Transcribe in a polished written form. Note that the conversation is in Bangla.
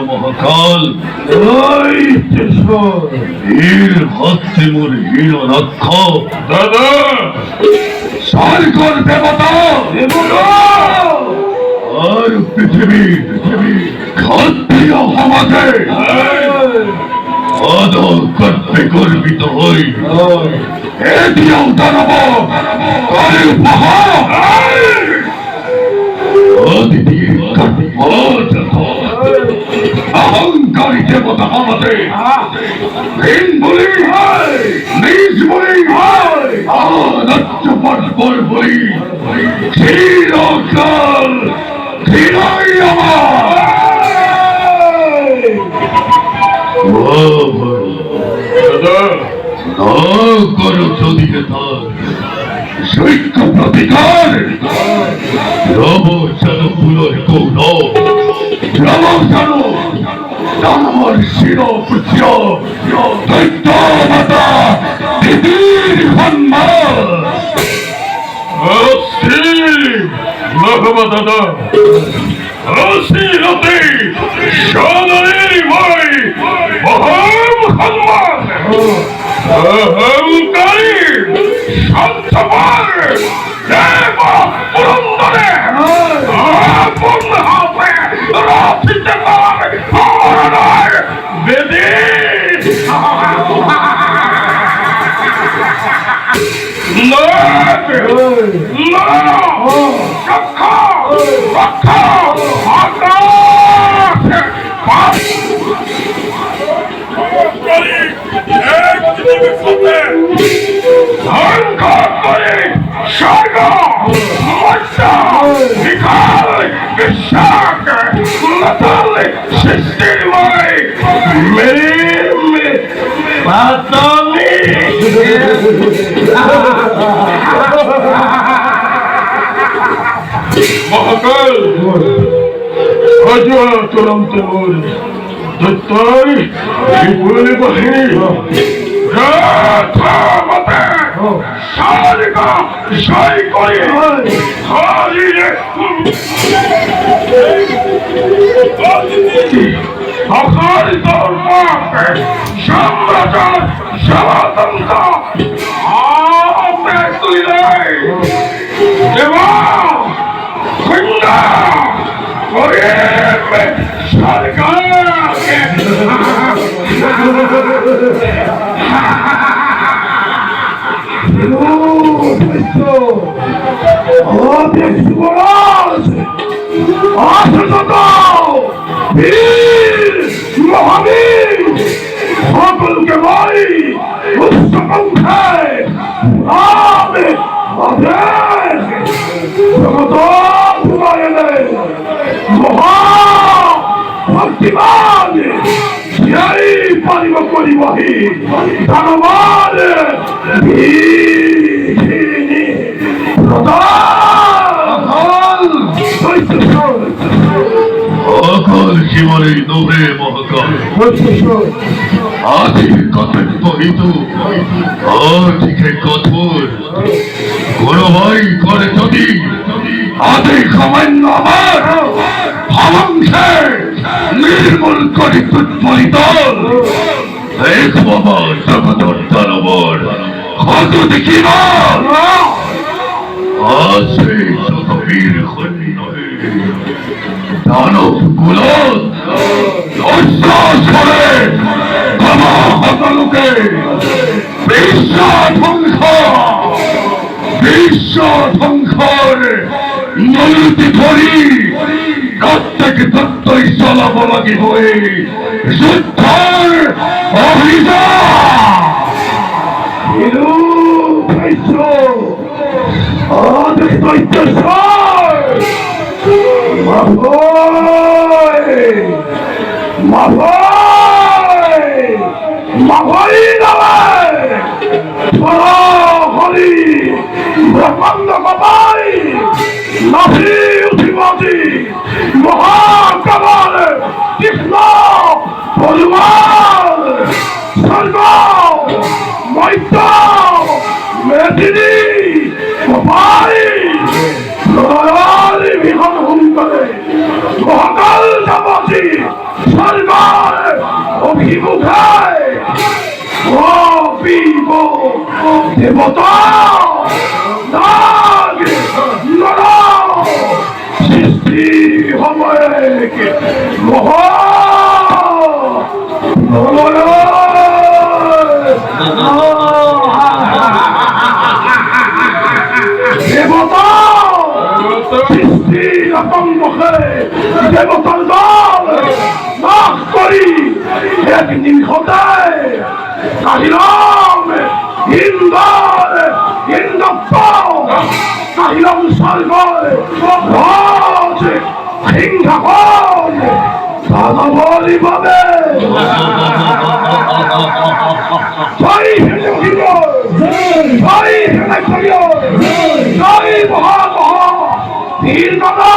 মহাকাল এর হস্তে মোর হীন রক্ষ দাদা সারকর দেবতা আর পৃথিবী ক্ষত্রিয় সমাজে আদর করতে গর্বিত হই এদিয়েও দানব করে উপহার অহংকারী দেবতা আমাদের হীন বলি নিজ বলি নচ্চপর বলি চিরকাল চিরাই আমার করো চদিকে তার সৈক্য প্রতিকার রব চালু ফুলের কৌল রব চালু দানবর শির পুত্র দৈত্য মাতা দিদির সম্মান দাদা অস্থিরতে সদরের মই মহাম সম্মান অহংকারী সন্তবার দেব পুরন্দরে আপন হাতে রাখিতে পারে পরনায় বেদে মহাকাল চূড়ান্ত দত্তই বিপুল বাহিনী সারিকা সাই করে হারিয়ে অকারিত মাপে সাম্রাজ্য সমাতন্ত আপে তুলে দেবা খন্ডা সরকারকে সকলকে ভাই উচ্চকণ্ঠায় আমি আদেশ মহা ভক্তিমান সেই পারিব করিবহি ধনবান অকল জীবনে নোহে মহাকাল আদি কথন বহিত অধিকে কঠোর কোন ভাই করে যদি আদি সামান্য আমার ভবংশে নির্মূল করি তুৎপরিত এক বাবা জগতর দানবর কত দেখিব আছে যত বীর খন্ড দানব গুলো করে হতলোকে বিশ্ব ধ্বংসর নলতি ধরি প্রত্যেক তত্ত্বই চলাব লাগি হয়ে যুদ্ধর ব্রহ্মাণ্ড বাবাই নাভি উঠিবাদী মহাকাল কৃষ্ণ হনুমান স্বর্গ মৈত্র মেদিনী বাবাই প্রলয় বিহন হুঙ্করে মহাকাল যাবাসী স্বর্গ অভিমুখে অপিব দেবতা নাগ নর সৃষ্টি হবে মহা দেবতা সৃষ্টি আতঙ্কে দেবতার দল নাশ করি এক নিমিষতে কাহিলাম ইন্দ্র কাহিলাম স্বর্গর রাজ সিংহাসন দাদা বলি পাবে জয় জয় জয় মহা মহা বীর দাদা